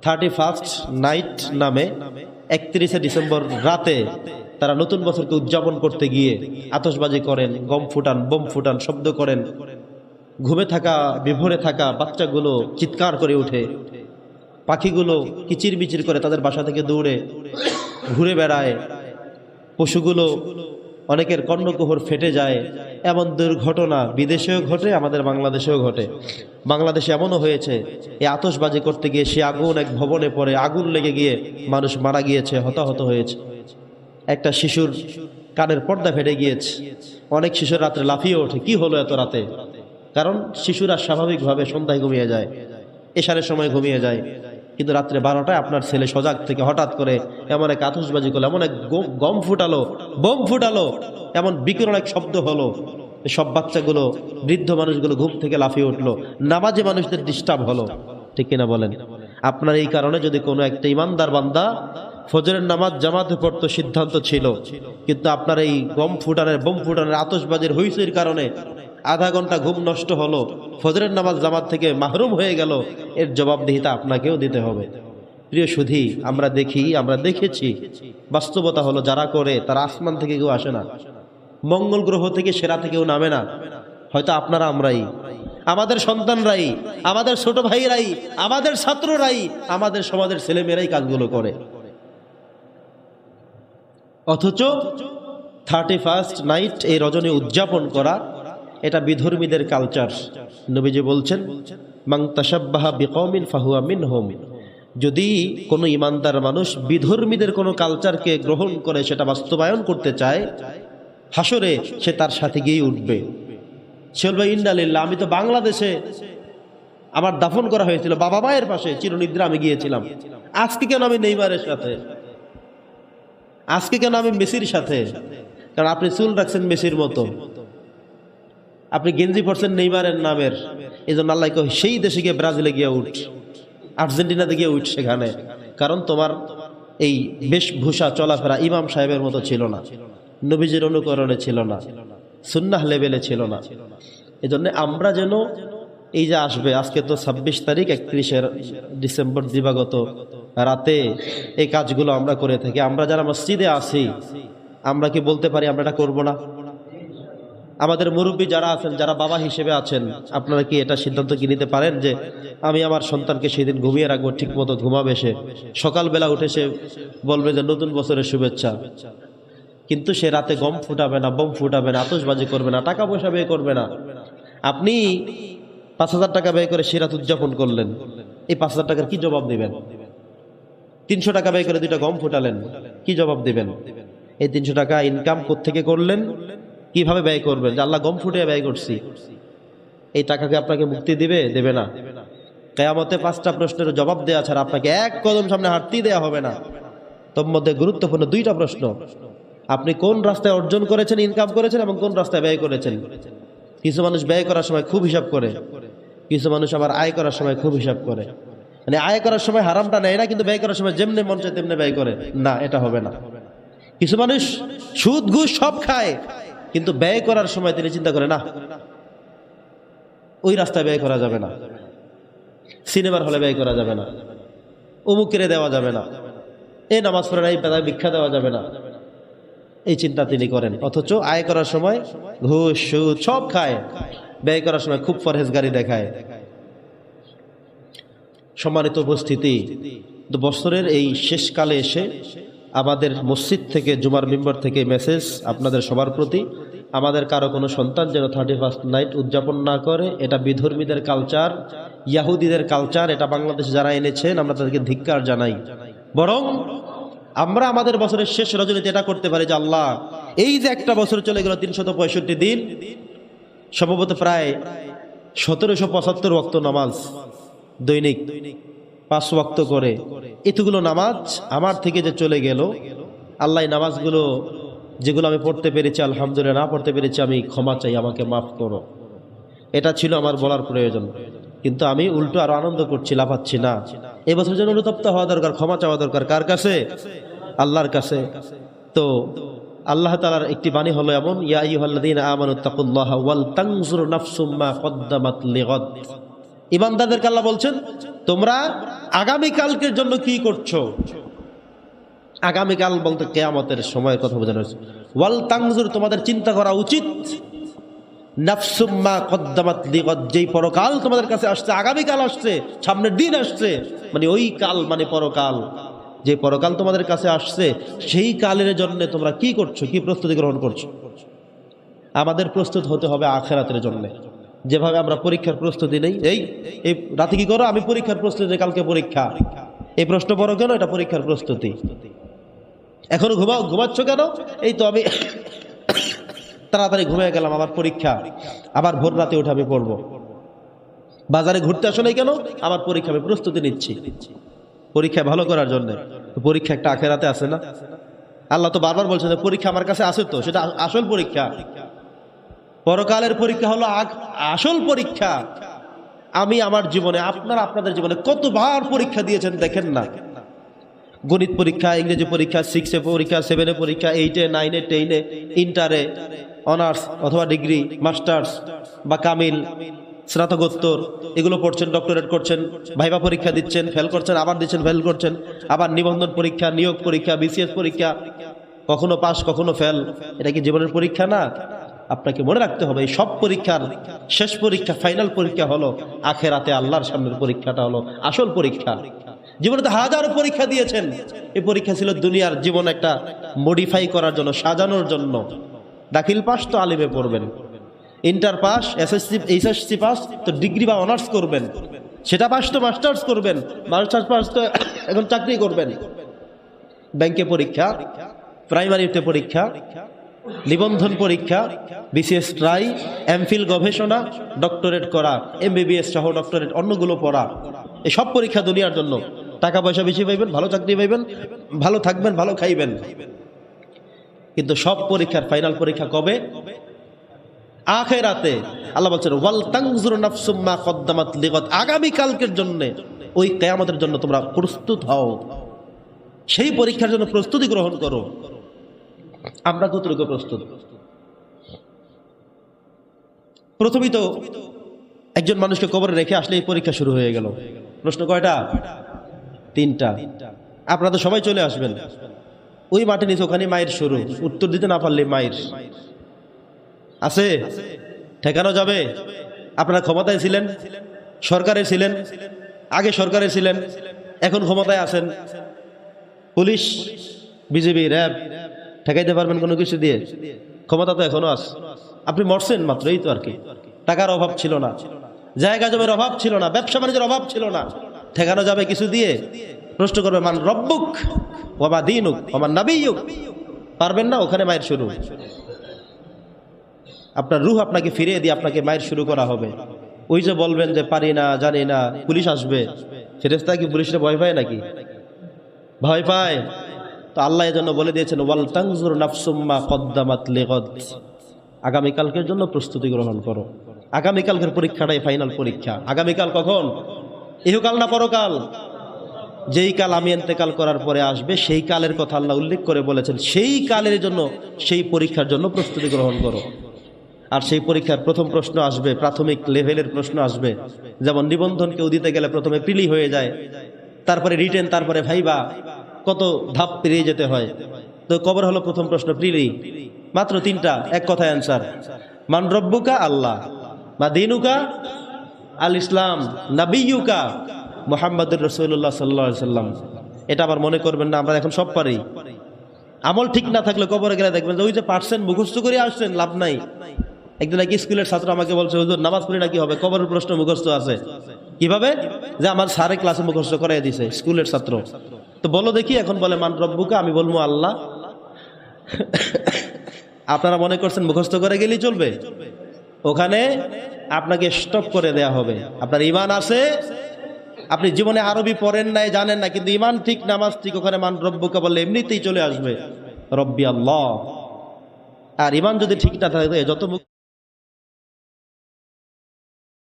31st night নামে 31শে December রাতে তারা নতুন বছরকে উদযাপন করতে গিয়ে আতশবাজি করেন, গম ফুটান, বোম ফুটান, শব্দ করেন। ঘুমে থাকা, বিভোরে থাকা বাচ্চাগুলো চিৎকার করে ওঠে, পাখিগুলো কিচিরমিচির করে তাদের বাসা থেকে দৌড়ে ঘুরে বেড়ায়, পশুগুলো অনেকের কর্ণকুহর ফেটে যায়। এমন দুর্ঘটনা বিদেশেও ঘটে, আমাদের বাংলাদেশেও ঘটে। বাংলাদেশে এমনও হয়েছে এই আতশবাজি করতে গিয়ে সে আগুন এক ভবনে পড়ে, আগুন লেগে গিয়ে মানুষ মারা গিয়েছে, হতাহত হয়েছে। একটা শিশুর কানের পর্দা ফেটে গিয়েছে। অনেক শিশুর রাত্রে লাফিয়ে ওঠে, কি হলো এত রাতে? কারণ শিশুরা স্বাভাবিকভাবে সন্ধ্যায় ঘুমিয়ে যায়, এশারের সময় ঘুমিয়ে যায়, কিন্তু রাত্রে 12টায় আপনার ছেলে সজাগ থেকে হঠাৎ করে এমন এক আতশবাজি করলো, এমন এক গম ফুটালো, বোম ফুটালো, এমন বিকরণ এক শব্দ হলো, সব বাচ্চাগুলো, বৃদ্ধ মানুষগুলো ঘুম থেকে লাফিয়ে উঠলো। নামাজে মানুষদের ডিস্টার্ব হলো, ঠিক কিনা বলেন? আপনার এই কারণে যদি কোনো একটা ইমানদার বান্দা ফজরের নামাজ জামাতে পড়তো, সিদ্ধান্ত ছিল, কিন্তু আপনার এই গম ফুটানের, বোম ফুটানের, আতশবাজির হুইসির কারণে আধা ঘন্টা ঘুম নষ্ট হলো, ফজরের নামাজ জামাত থেকে মাহরুম হয়ে গেল, এর জবাবদিহিতা আপনাকেও দিতে হবে। প্রিয় সুধী, আমরা দেখি, আমরা দেখেছি, বাস্তবতা হলো যারা করে তারা আসমান থেকে কেউ আসে না, মঙ্গল গ্রহ থেকে সেরা থেকেও নামে না। হয়তো আপনারা, আমরাই, আমাদের সন্তানরাই, আমাদের ছোট ভাইরাই, আমাদের ছাত্ররাই, আমাদের সমাজের ছেলেমেয়েরাই কাজগুলো করে। অথচ 31st নাইট, এই রজনী উদযাপন করা, এটা বিধর্মীদের কালচার। নবীজি বলছেন, মান তাশাব্বাহা বিকওমিন ফাহুয়া মিনহুম। যদি কোনো ইমানদার মানুষ বিধর্মীদের কোনো কালচারকে গ্রহণ করে সেটা বাস্তবায়ন করতে চায়, হাসরে সে তার সাথে গিয়ে উঠবে। সে বলবে, ইন্নালিল্লাহ, আমি তো বাংলাদেশে আমার দাফন করা হয়েছিল, বাবা মায়ের পাশে চিরনিদ্রা আমি গিয়েছিলাম, আজকে কেন আমি নেইমারের সাথে, আজকে কেন আমি মেসির সাথে? কারণ আপনি চুল রাখছেন মেসির মতো, আপনি গেঞ্জি পরছেন নেইমারের নামের, এই জন্য আল্লাহ কয় সেই দেশে গিয়ে, ব্রাজিলে গিয়ে উঠ, আর্জেন্টিনাতে গিয়ে উঠ সেখানে। কারণ তোমার এই বেশভূষা চলাফেরা ইমাম সাহেবের মতো ছিল না, নবীজির অনুকরণে ছিল না, সুন্নাহ লেভেলে ছিল না। এই জন্য আমরা যেন এই যে আসবে, আজকে তো 26 তারিখ, 31শে ডিসেম্বর দিবাগত রাতে এই কাজগুলো আমরা করে থাকি। আমরা যারা মসজিদে আছি, আমরা কি বলতে পারি আমরা এটা করবো না? আমাদের মুরব্বী যারা আছেন, যারা বাবা হিসেবে আছেন, আপনারা কি এটা সিদ্ধান্ত কি নিতে পারেন যে আমি আমার সন্তানকে সেদিন ঘুমিয়ে রাখবো, ঠিক মতো ঘুমাবে, সে সকালবেলা উঠে সে বলবে যে নতুন বছরের শুভেচ্ছা, কিন্তু সে রাতে গম ফুটাবে না, বোম ফুটাবে না, আতশবাজি করবে না, টাকা পয়সা ব্যয় করবে না। আপনি 5,000 টাকা ব্যয় করে সে রাত উদযাপন করলেন, এই 5,000 টাকার কি জবাব দিবেন? 300 টাকা ব্যয় করে 2টা গম ফুটালেন, কি জবাব দিবেন? এই 300 টাকা ইনকাম কোত্থেকে করলেন, কিভাবে ব্যয় করবেন? যে আল্লাহ গম ফুটে ব্যয় করছি, এই টাকাকে আপনাকে মুক্তি দিবে? দেবে না। কিয়ামতে 5টা প্রশ্নের জবাব দেওয়া ছাড়া আপনাকে এক কদম সামনে হাঁটতেই দেওয়া হবে না। তোর মধ্যে গুরুত্বপূর্ণ 2টা প্রশ্ন, আপনি কোন রাস্তায় অর্জন করেছেন, ইনকাম করেছেন, এবং কোন রাস্তায় ব্যয় করেছেন। কিছু মানুষ ব্যয় করার সময় খুব হিসাব করে, কিছু মানুষ আবার আয় করার সময় খুব হিসাব করে। মানে আয় করার সময় হারামটা নেয় না, কিন্তু ব্যয় করার সময় যেমনি মন চায় তেমনি ব্যয় করে। না, এটা হবে না। কিছু মানুষ সুদ ঘুষ সব খায়, কিন্তু ব্যয় করার সময় তিনি চিন্তা করে, না, ওই রাস্তায় ব্যয় করা যাবে না, সিনেমার হলে ব্যয় করা যাবে না, অমুকেরে দেওয়া যাবে না, এই নামাজ পড়ে নাই পেদায় ভিক্ষা দেওয়া যাবে না, এই চিন্তা তিনি করেন। অথচ আয় করার সময় ঘুষ সুদ সব খায়, ব্যয় করার সময় খুব পরহেজগারি দেখায়। সম্মানিত উপস্থিতি, বছরের এই শেষকালে এসে আমাদের মসজিদ থেকে, জুমার মিম্বর থেকে মেসেজ আপনাদের সবার প্রতি, আমাদের কারো কোনো সন্তান যেন 31st নাইট উদযাপন না করে। এটা বিধর্মীদের কালচার, ইয়াহুদিদের কালচার, এটা বাংলাদেশে যারা এনেছেন আমরা তাদেরকে ধিক্কার জানাই। বরং আমরা আমাদের বছরের শেষ রজনীতে এটা করতে পারি যে আল্লাহ, এই যে একটা বছর চলে গেল, 365 দিন, সম্ভবত প্রায় 1775 ওয়াক্ত নামাজ দৈনিক, 5 ওয়াক্ত করে, এতগুলো নামাজ আমার থেকে যে চলে গেল, আল্লাহ নামাজগুলো যেগুলো আমি পড়তে পেরেছি আলহামদুলিল্লাহ, না পড়তে পেরেছি আমি ক্ষমা চাই, আমাকে মাফ করো। এটা ছিল আমার বলার প্রয়োজন, কিন্তু আমি উল্টো আরো আনন্দ করছি, লাফাচ্ছি না। এবছর যেন অনুতপ্ত হওয়া দরকার, ক্ষমা চাওয়া দরকার। কার কাছে? আল্লাহর কাছে। তো আল্লাহ তাআলার একটি বাণী হলো এমন, ইয়া আইয়ুহাল্লাযীনা আমানুত্তাকুল্লাহা ওয়াল তানজুর নাফসুম মা কদ্দামাত লিগাদ। ঈমানদারদেরকে আল্লাহ বলছেন তোমরা আগামীকালকের জন্য কি করছো? আগামীকাল বলতে কিয়ামতের সময়ের কথা বোঝানো হয়েছে। ওয়াল তানজুর, তোমাদের চিন্তা করা উচিত, নাফসুম মা কদ্দামাত লিগাদ, যেই পরকাল তোমাদের কাছে আসছে, আগামীকাল আসছে, সামনের দিন আসছে, মানে ওই কাল মানে পরকাল, যে পরকাল তোমাদের কাছে আসছে সেই কালের জন্য তোমরা কি করছো, কি প্রস্তুতি গ্রহণ করছো? আমাদের প্রস্তুত হতে হবে আখিরাতের জন্য। যেভাবে আমরা পরীক্ষার প্রস্তুতি নেই, এই রাতে কি করো? আমি পরীক্ষার প্রস্তুতি, কালকে পরীক্ষা। এই প্রশ্ন বড় কেন? এটা পরীক্ষার প্রস্তুতি। এখনো ঘুমাচ্ছ কেন? এই তো আমি তাড়াতাড়ি ঘুমিয়ে গেলাম, আবার পরীক্ষা, আবার ভোর রাতে উঠে আমি পড়বো। বাজারে ঘুরতে আসো নাই কেন? আমার পরীক্ষা, আমি প্রস্তুতি নিচ্ছি পরীক্ষা ভালো করার জন্য। পরীক্ষা একটা আখিরাতে আছে না? আল্লাহ তো বারবার বলছেন যে পরীক্ষা আমার কাছে আছে, তো সেটা আসল পরীক্ষা। পরকালের পরীক্ষা হলো আসল পরীক্ষা। আমি আমার জীবনে, আপনারা আপনাদের জীবনে কতবার পরীক্ষা দিয়েছেন দেখেন না। গণিত পরীক্ষা, ইংরেজি পরীক্ষা, 6-এ পরীক্ষা, 7-এ পরীক্ষা, 8-এ, 9-এ, 10-এ, ইন্টারে, অনার্স অথবা ডিগ্রি, মাস্টার্স বা কামিল, স্নাতকোত্তর, এগুলো পড়ছেন, ডক্টরেট করছেন, ভাইভা পরীক্ষা দিচ্ছেন, ফেল করছেন, আবার দিচ্ছেন, ফেল করছেন, আবার নিবন্ধন পরীক্ষা, নিয়োগ পরীক্ষা, বিসিএস পরীক্ষা, কখনো পাস কখনো ফেল। এটা কি জীবনের পরীক্ষা না? আপনাকে মনে রাখতে হবে এই সব পরীক্ষার শেষ পরীক্ষা, ফাইনাল পরীক্ষা হলো আখিরাতে আল্লাহর সামনের পরীক্ষাটা হলো আসল পরীক্ষা। জীবনে তো হাজারো পরীক্ষা দিয়েছেন, এই পরীক্ষা ছিল দুনিয়ার জীবন একটা মডিফাই করার জন্য, সাজানোর জন্য। দাখিল পাস তো আলিমে পড়বেন, inter pass, SSC HSC pass তো ডিগ্রি বা অনার্স করবেন, সেটা পাস তো মাস্টার্স করবেন, মাস্টার্স পাস তো এখন চাকরি করবেন। ব্যাংকে পরীক্ষা, প্রাইমারিতে পরীক্ষা, নিবন্ধন পরীক্ষা, বিসিএস ট্রাই, এমফিল গবেষণা, ডক্টরেট করা, এমবিবিএস সহ ডক্টরেট, অন্যগুলো পড়া, এই সব পরীক্ষা দুনিয়ার জন্য। টাকা পয়সা বেশি পাইবেন, ভালো চাকরি পাইবেন, ভালো থাকবেন, ভালো খাইবেন। কিন্তু সব পরীক্ষার ফাইনাল পরীক্ষা কবে? আখিরাতে। আল্লাহ বলছেন ওয়াল তানজুর নাফসুম মা কদ্দামাত লিগাদ, আগামী কালকের জন্য, ওই কিয়ামতের জন্য তোমরা প্রস্তুত হও, সেই পরীক্ষার জন্য প্রস্তুতি গ্রহণ করো। আমরা কতটুকু প্রস্তুত? প্রথমেই তো একজন মানুষকে কবরে রেখে আসলে এই পরীক্ষা শুরু হয়ে গেল। প্রশ্ন কয়টা? 3টা। আপনারা তো সবাই চলে আসবেন, ওই মাটি নিচে, ওখানে মায়ের শুরু। উত্তর দিতে না পারলে মায়ের আছে, ঠেকানো যাবে? আপনারা ক্ষমতায় ছিলেন, সরকারে ছিলেন, আগে সরকারে ছিলেন, এখন ক্ষমতায় আছেন, পুলিশ, বিজেপি, র্যাব, ঠেকাইতে পারবেন কোনো কিছু দিয়ে? ক্ষমতা তো এখনো আছে। আপনি মরছেন মাত্র, এই তো আর কি। টাকার অভাব ছিল না, জায়গা জমির অভাব ছিল না, ব্যবসা বাণিজ্যের অভাব ছিল না, ঠেকানো যাবে কিছু দিয়ে? প্রশ্ন করবে মান রব্বুক ওয়া মা দীনুক ওয়া মান নাবিয়্যুক, পারবেন না? ওখানে মায়ের শুরু। আপনার রূহ আপনাকে ফিরিয়ে দিয়ে আপনাকে মায়ের শুরু করা হবে। ওই যে বলবেন যে পারি না, জানি না, পুলিশ আসবে, ফেরেশতা কি পুলিশে ভয় পায় নাকি? ভয় পায়? তো আল্লাহ এজন্য বলে দিয়েছেন ওয়াল তানজুর নাফসুম মা কদ্দামাত লিগাদ, আগামীকালকের জন্য প্রস্তুতি গ্রহণ করো। আগামীকালকের পরীক্ষাটাই ফাইনাল পরীক্ষা। আগামীকাল কখন? ইহকাল না পরকাল? যেই কাল আমি ইন্তেকাল করার পরে আসবে, সেই কালের কথা আল্লাহ উল্লেখ করে বলেছেন, সেই কালের জন্য, সেই পরীক্ষার জন্য প্রস্তুতি গ্রহণ করো। আর সেই পরীক্ষার প্রথম প্রশ্ন আসবে, প্রাথমিক লেভেলের প্রশ্ন আসবে। যেমন নিবন্ধন কেউ দিতে গেলে প্রথমে প্রিলি হয়ে যায়, তারপরে রিটেন, তারপরে ভাইবা, কত ধাপ পেরিয়ে যেতে হয়। তো কবর হলো প্রথম প্রশ্ন, প্রিলি, মাত্র 3টা, এক কথায় অ্যান্সার। মান রব্বুকা, আল্লাহ, মা দীনুকা, আল ইসলাম, নাবিয়্যুকা মুহাম্মাদুর রাসূলুল্লাহ সাল্লাল্লাহু আলাইহি সাল্লাম। এটা আবার মনে করবেন না আমরা এখন সব পারি। আমল ঠিক না থাকলে কবরে গেলে দেখবেন যে ওই যে পারছেন, মুখস্থ করে আসছেন, লাভ নাই। একদিন এক স্কুলের ছাত্র আমাকে বলছে, হুজুর নামাজ পড়ি না কি হবে, কবরের প্রশ্ন মুখস্থ আছে। কিভাবে? যে আমার স্যারে ক্লাসে মুখস্থ করাই দিছে, স্কুলের ছাত্র। তো বলো দেখি, এখন বলে মান রব্বুকা, আমি বলবো আল্লাহ। আপনারা মনে করছেন মুখস্থ করে গেলেই চলবে? ওখানে আপনাকে স্টপ করে দেয়া হবে। আপনার ঈমান আছে, আপনি জীবনে আরবি পড়েন নাই, জানেন না, কিন্তু ঈমান ঠিক, নামাজ ঠিক, ওখানে মান রব্বুকা বললে এমনিতেই চলে আসবে রব্বি আল্লাহ। আর ঈমান যদি ঠিক না থাকে, যত